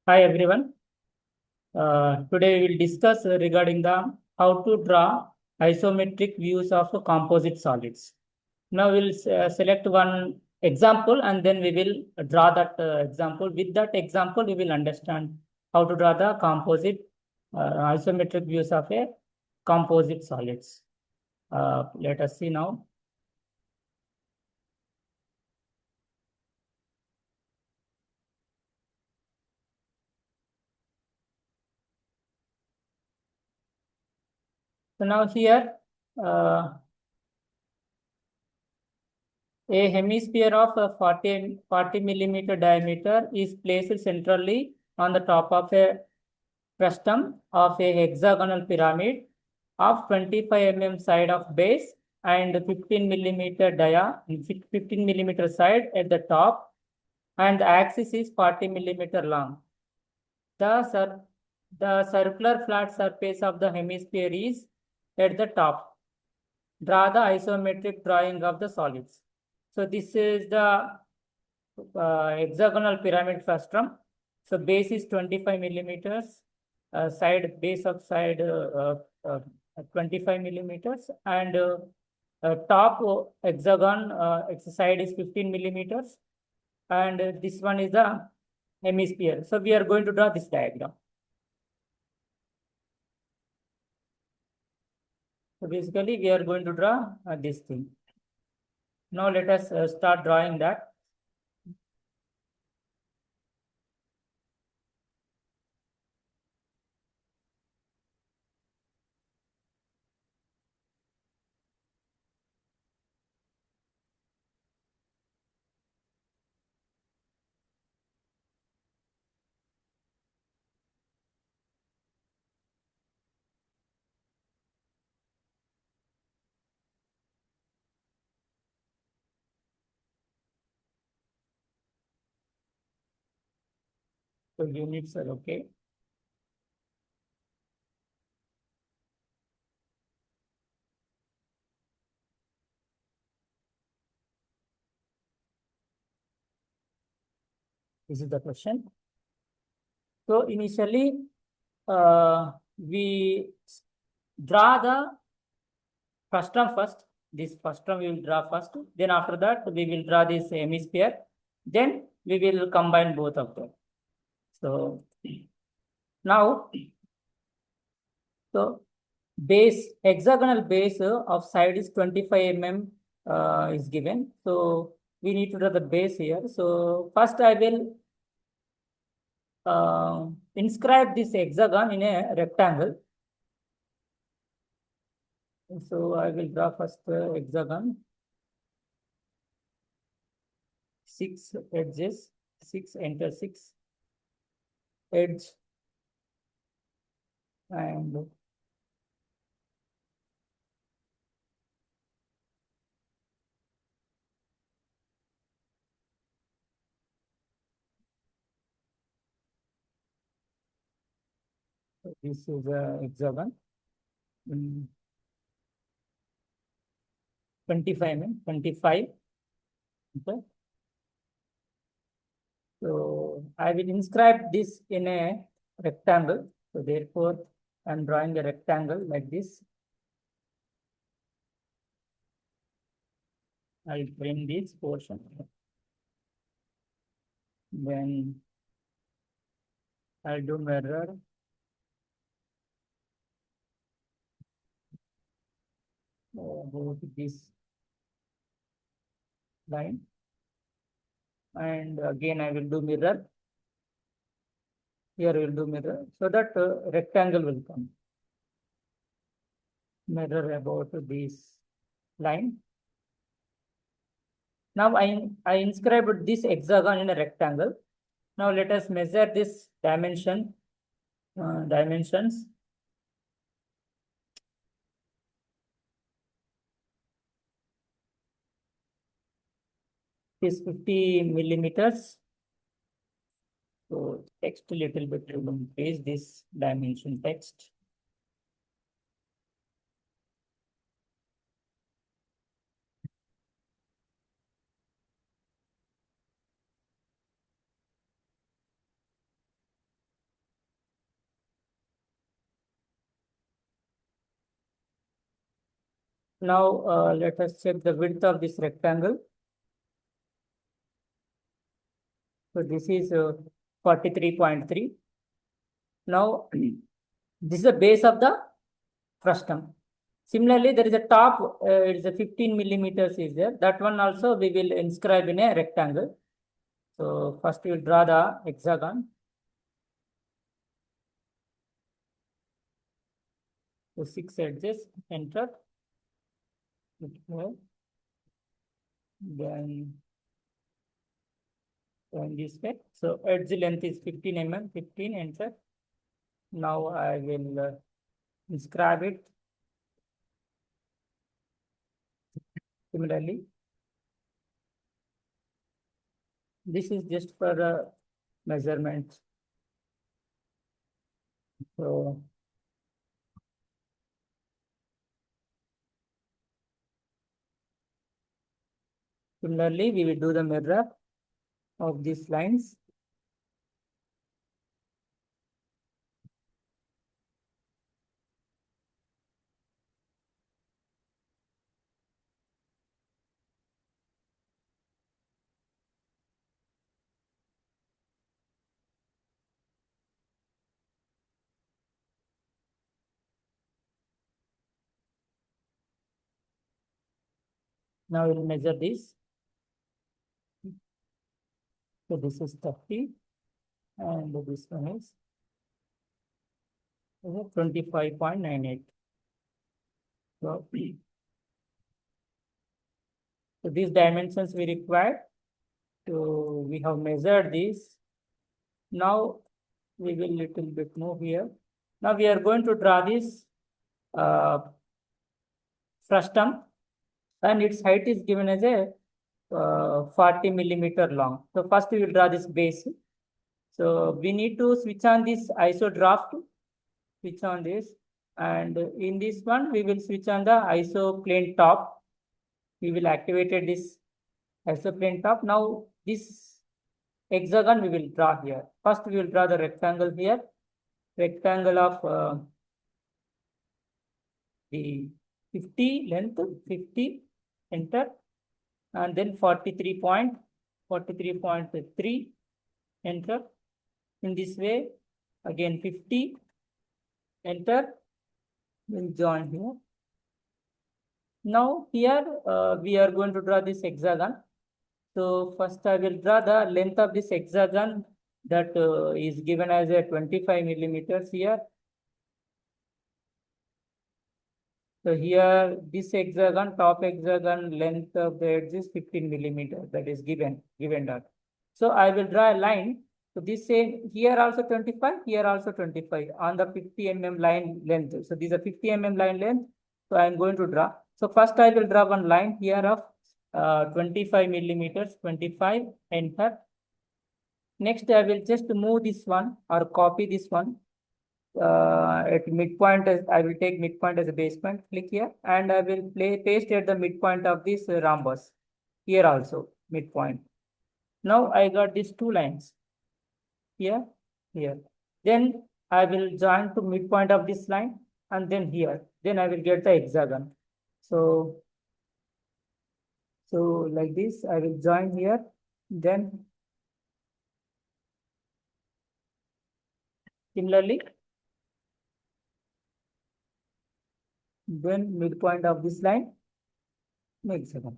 Hi everyone. Today we will discuss regarding the how to draw isometric views of composite solids. Now we'll select one example and then we will draw that example. With that example, we will understand how to draw the composite isometric views of a composite solids. Let us see now. So now here. A hemisphere of 40 millimeter diameter is placed centrally on the top of a frustum of a hexagonal pyramid of 25 mm side of base and 15 millimeter 15 millimeter side at the top, and the axis is 40 millimeter long. The, cir the circular flat surface of the hemisphere is at the top. Draw the isometric drawing of the solids. So this is the hexagonal pyramid frustum. So base is 25 millimeters, base of side 25 millimeters, and top hexagon its side is 15 millimeters, and this one is the hemisphere. So we are going to draw this diagram. So basically we are going to draw this thing. Now let us start drawing that. So units are okay. This is the question. So initially, we draw the frustum first. This frustum we will draw first. Then after that, we will draw this hemisphere. Then we will combine both of them. So now, so base hexagonal base of side is 25 mm is given. So we need to draw the base here. So first I will inscribe this hexagon in a rectangle. So I will draw first hexagon, 6 edges, 6 enter 6 edge, and this is a hexagon. 25 mm, 25. Okay. So I will inscribe this in a rectangle. So therefore, I'm drawing a rectangle like this. I'll trim this portion. Then I'll do mirror. Go to this line. And again, I will do mirror. Here we will do mirror so that rectangle will come. Mirror about this line. Now I inscribed this hexagon in a rectangle. Now let us measure this dimensions. Is 50 millimeters. So text a little bit to increase this dimension text. Now let us check the width of this rectangle. So this is 43.3. Now this is the base of the frustum. Similarly, there is a top, it is a 15 millimeters is there. That one also we will inscribe in a rectangle. So first we will draw the hexagon. So 6 edges, enter. Then this way. So edge length is 15 mm, 15, enter. Now I will inscribe it. Similarly, this is just for measurements. So similarly, we will do the mirror of these lines. Now we'll measure this. So this is 30 and this one is 25.98. So, so these dimensions we required. So we have measured this. Now we will little bit move here. Now we are going to draw this frustum, and its height is given as a 40 millimeter long. So first we will draw this base. So we need to switch on this ISO draft, switch on this, and in this one we will switch on the ISO plane top. We will activate this ISO plane top. Now this hexagon we will draw here. First we will draw the rectangle here, rectangle of the 50 length, 50, enter, and then 43.3, enter. In this way, again 50, enter, then join here. Now here we are going to draw this hexagon. So first I will draw the length of this hexagon that is given as a 25 millimeters here. So here this hexagon, top hexagon length of the edge is 15 millimeters, that is given that. So I will draw a line. So this same here also 25, here also 25 on the 50 mm line length. So these are 50 mm line length. So I am going to draw. So first I will draw one line here of 25 millimeters, 25, enter. Next I will just move this one or copy this one. At midpoint, I will take midpoint as a base point, click here, and I will paste at the midpoint of this rhombus. Here also, midpoint. Now I got these two lines, here, here. Then I will join to midpoint of this line, and then here. Then I will get the hexagon. So like this, I will join here, then similarly, then midpoint of this line, hexagon.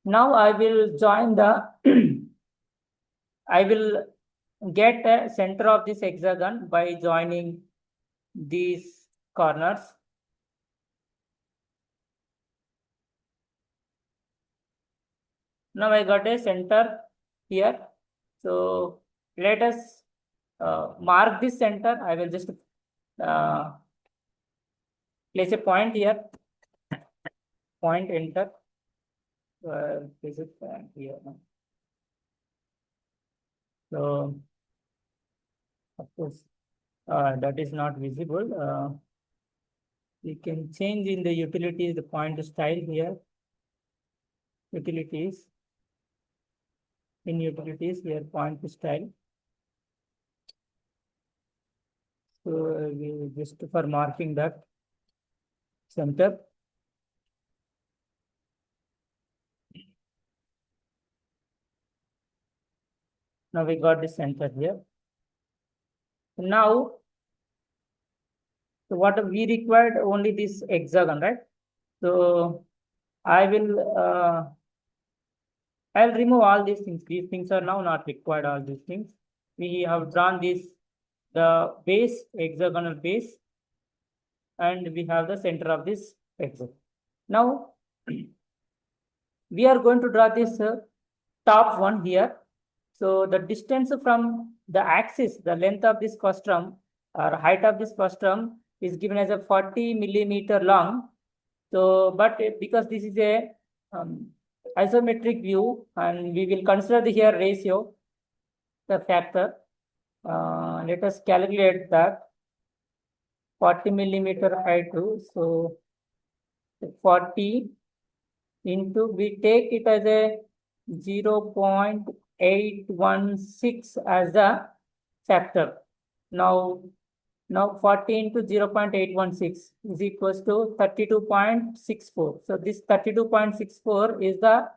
Now I will join the, I will get a center of this hexagon by joining these corners. Now I got a center here. So let us mark this center. I will just place a point here. Point, enter. Place it here. So of course that is not visible. We can change in the utilities the point style here. Utilities. In utilities here, point style. So we just for marking that center. Now we got the center here. Now, so what we required only this hexagon, right? So I'll remove all these things. These things are now not required, all these things. We have drawn this, the base, hexagonal base, and we have the center of this hexagon. Now, we are going to draw this top one here. So the distance from the axis, the length of this frustum or height of this frustum is given as a 40 millimeter long. So, but because this is a isometric view, and we will consider the here ratio, the factor. Let us calculate that 40 millimeter height. So 40 into, we take it as a 0.816 as a factor. Now 40 into 0.816 is equals to 32.64. So this 32.64 is the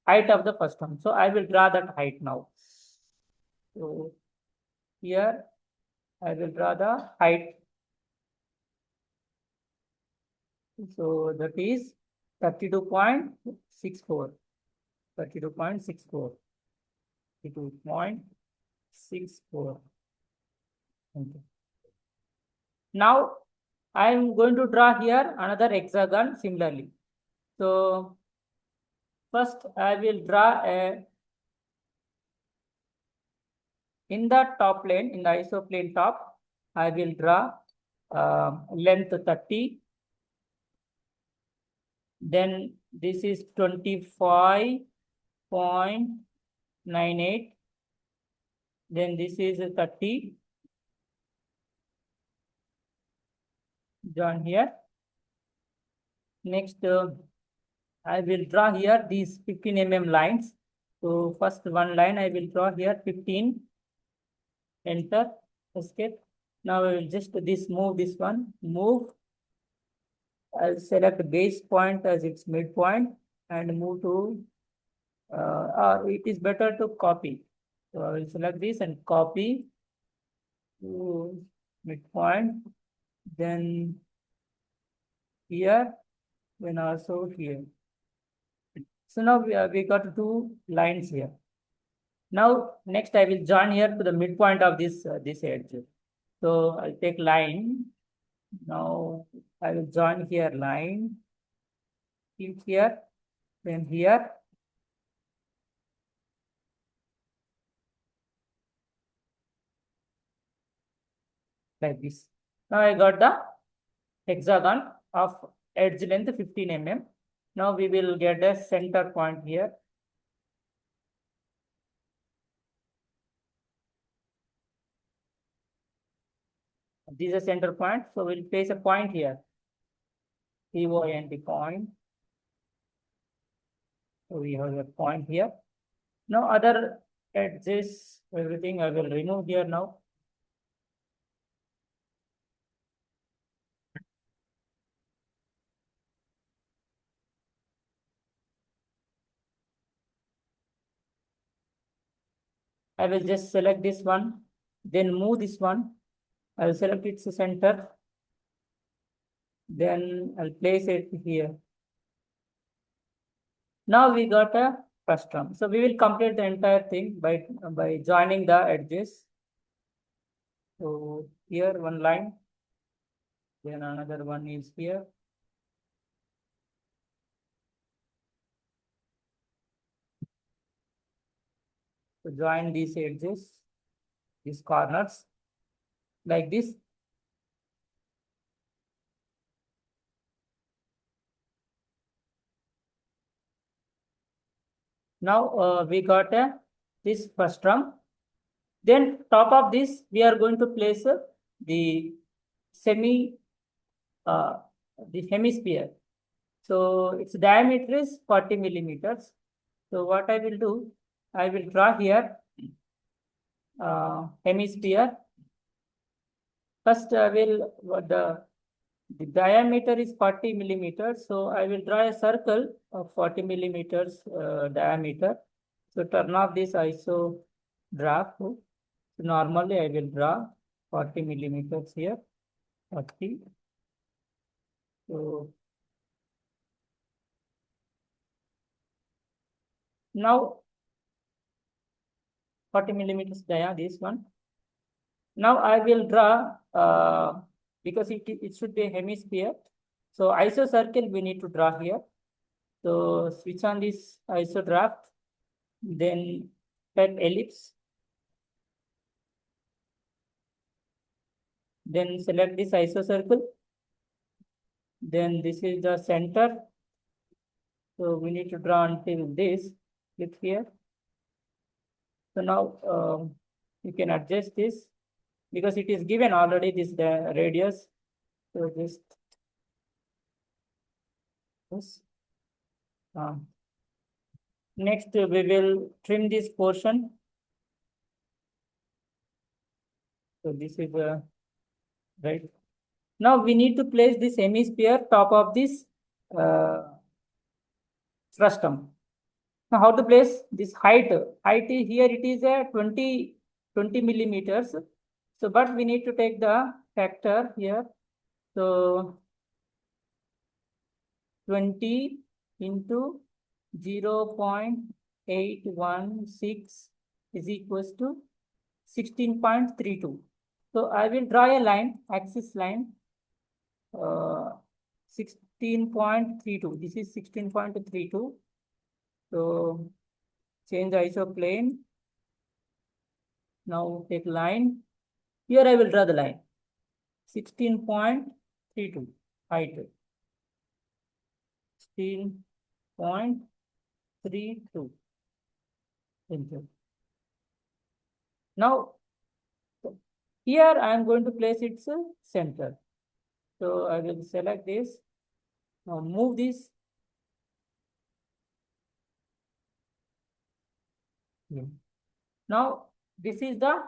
height of the first one. So I will draw that height now. So here I will draw the height. So that is 32.64. 32.64. 32.64. Okay. Now I am going to draw here another hexagon similarly. So first I will draw a, in the top plane, in the isoplane top, I will draw length 30. Then this is 25.98. Then this is 30. Join here. Next, I will draw here these 15 mm lines. So first one line I will draw here 15. Enter, escape. Now I will just move this one, move. I'll select base point as its midpoint and move to, it is better to copy. So I will select this and copy to midpoint, then here, then also here. So now we got two lines here. Now next I will join here to the midpoint of this edge. So I'll take line. Now I will join here line, keep here, then here. Like this. Now I got the hexagon of edge length 15 mm. Now we will get a center point here. This is a center point, so we'll place a point here. POINT point. So we have a point here. Now other edges, everything I will remove here now. I will just select this one, then move this one. I will select its center. Then I'll place it here. Now we got a frustum. So we will complete the entire thing by joining the edges. So here one line, then another one is here. So join these edges, these corners, like this. Now we got this frustum. Then top of this, we are going to place the the hemisphere. So its diameter is 40 millimeters. So what I will do, I will draw here hemisphere. First, I will the diameter is 40 millimeters. So I will draw a circle of 40 millimeters diameter. So turn off this ISO draft. So normally I will draw 40 millimeters here. 40. So now 40 millimeters dia, this one. Now I will draw because it should be a hemisphere. So iso circle we need to draw here. So switch on this iso draft, then type ellipse, then select this iso circle. Then this is the center. So we need to draw until this. Click here. So now you can adjust this because it is given already this radius. So just this. Next we will trim this portion. So this is right. Now we need to place this hemisphere top of this uh, frustum. Now how to place this height? Height here it is a 20 millimeters. So but we need to take the factor here. So 20 into 0.816 is equals to 16.32. So I will draw a line, axis line, 16.32. This is 16.32. So change the isoplane. Now take line. Here I will draw the line. 16.32 height. 16.32. Now here I am going to place its center. So I will select this. Now move this. Now this is a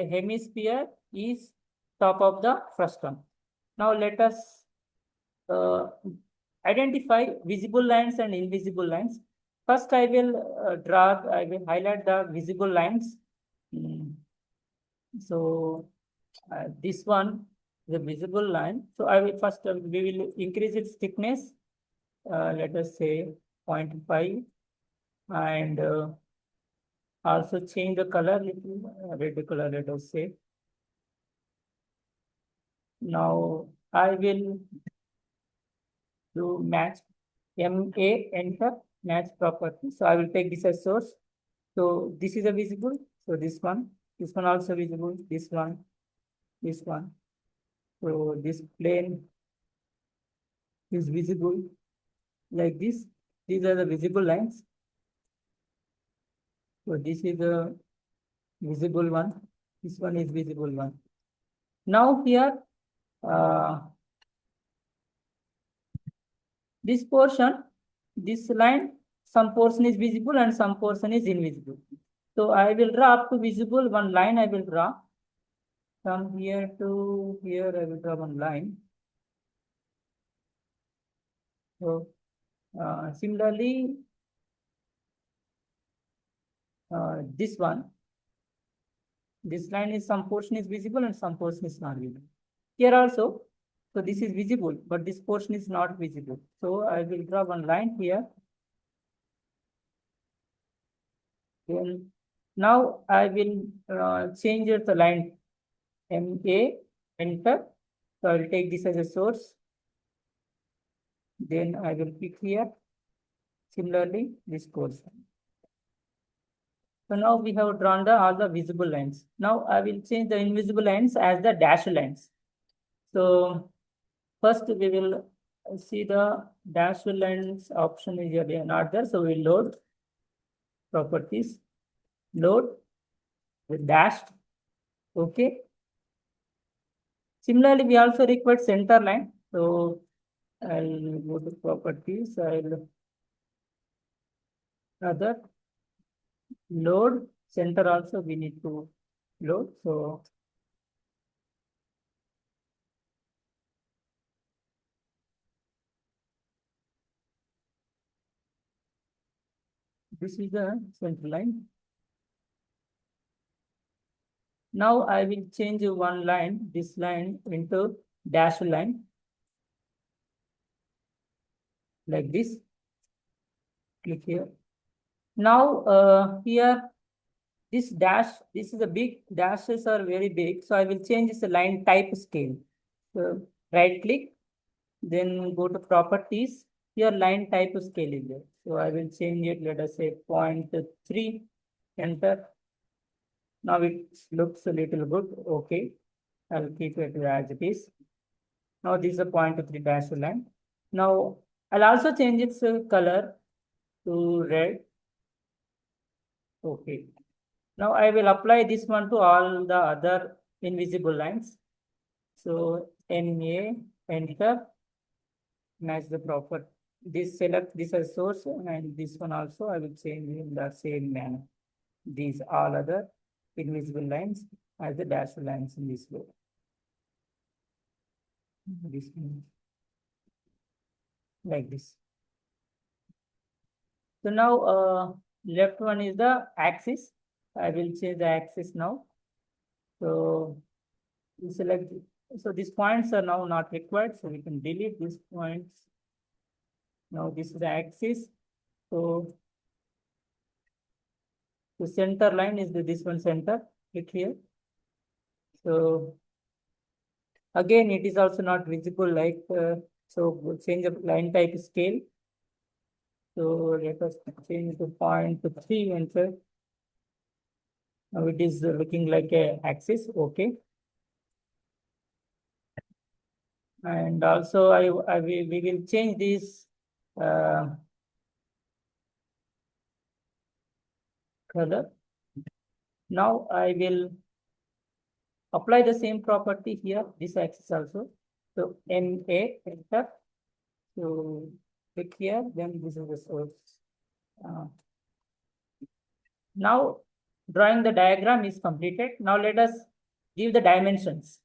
hemisphere is top of the frustum. Now let us identify visible lines and invisible lines. First I will highlight the visible lines. So this one is a visible line. So I will first we will increase its thickness. Let us say 0.5 and also change the color little red color. Let us say. Now I will do match MA enter match property. So I will take this as source. So this is a visible. So this one also visible. This one. So this plane is visible like this. These are the visible lines. So this is a visible one. This one is visible one. Now here this portion, this line, some portion is visible and some portion is invisible. So I will draw up to visible one line. I will draw from here to here. I will draw one line. So similarly, this one, this line is some portion is visible and some portion is not visible. Here also, so this is visible, but this portion is not visible. So I will draw one line here. Then now I will change the line MA, enter. So I will take this as a source. Then I will pick here. Similarly, this portion. So now we have drawn all the visible lines. Now I will change the invisible lines as the dashed lines. So first we will see the dashed lines option is here not there. So we load properties, load with dashed. Okay. Similarly, we also require center line. So I'll go to properties. I'll other load center also we need to load. So This is the center line. Now I will change one line, this line into dashed line, like this. Click here. Now here, this dash, this is a big, dashes are very big. So I will change this line type scale. So right click, then go to properties. Here line type scale is there. So I will change it, let us say 0.3, enter. Now it looks a little good. Okay. I'll keep it as it is. Now this is a 0.3 dash line. Now I'll also change its color to red. Okay. Now I will apply this one to all the other invisible lines. So NA, enter, match the proper. This select this as source, and this one also I will change in the same manner. These all other invisible lines as the dashed lines in this way. This one, like this. So now left one is the axis. I will change the axis now. So we select. So these points are now not required, so we can delete these points. Now this is the axis. So the center line is this one center. Click here. So again, it is also not visible. Like so, we'll change the line type scale. So let us change the 0.3 enter. Now it is looking like a axis. Okay. And also we will change this color. Now I will apply the same property here, this axis also. So NA, enter. So click here, then this is the source. Now drawing the diagram is completed. Now let us give the dimensions.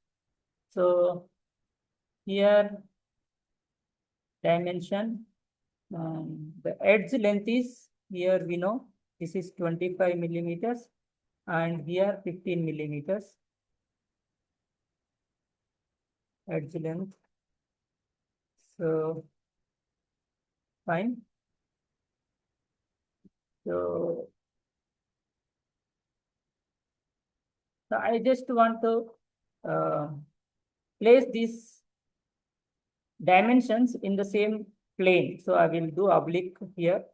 So here dimension, the edge length is, here we know this is 25 millimeters and here 15 millimeters. Edge length. So fine. So I just want to place these dimensions in the same plane. So I will do oblique here.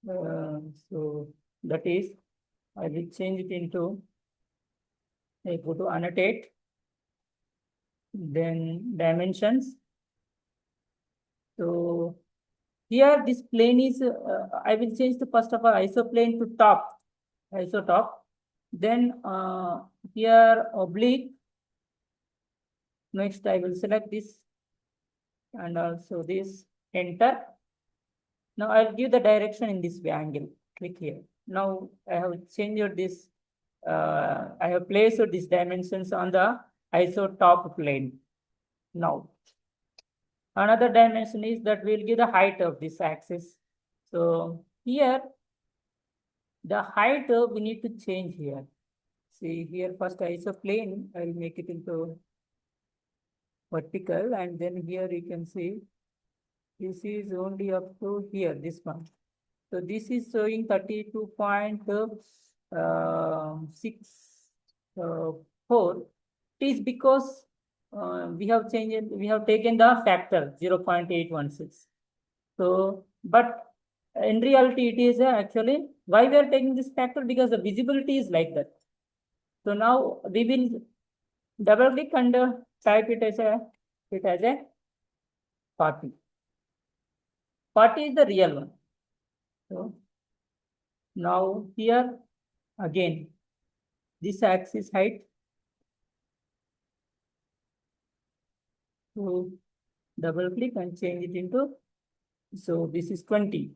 So that is, I will change it into, I go to annotate, then dimensions. So here this plane is, I will change the first of all isoplane to top, isotop. Then here oblique. Next I will select this and also this, enter. Now I'll give the direction in this angle. Click here. Now I have changed this. I have placed these dimensions on the isotop plane. Now another dimension is that we'll give the height of this axis. So here the height we need to change here. See here first isoplane, I will make it into vertical, and then here you can see this is only up to here, this one. So this is showing 32.64. It is because we have taken the factor 0.816. So, but in reality, it is actually why we are taking this factor, because the visibility is like that. So now we will double click and type it as a 40. 40 is the real one. So now here again, this axis height. So double click and change it into, so this is 20.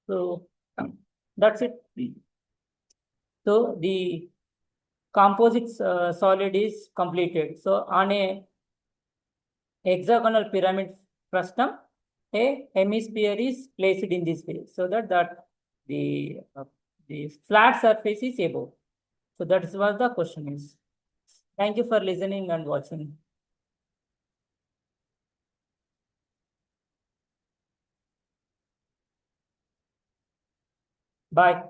So that's it. So the composite solid is completed. So on a hexagonal pyramid frustum, a hemisphere is placed in this way, so that the flat surface is above. So that is what the question is. Thank you for listening and watching. Bye.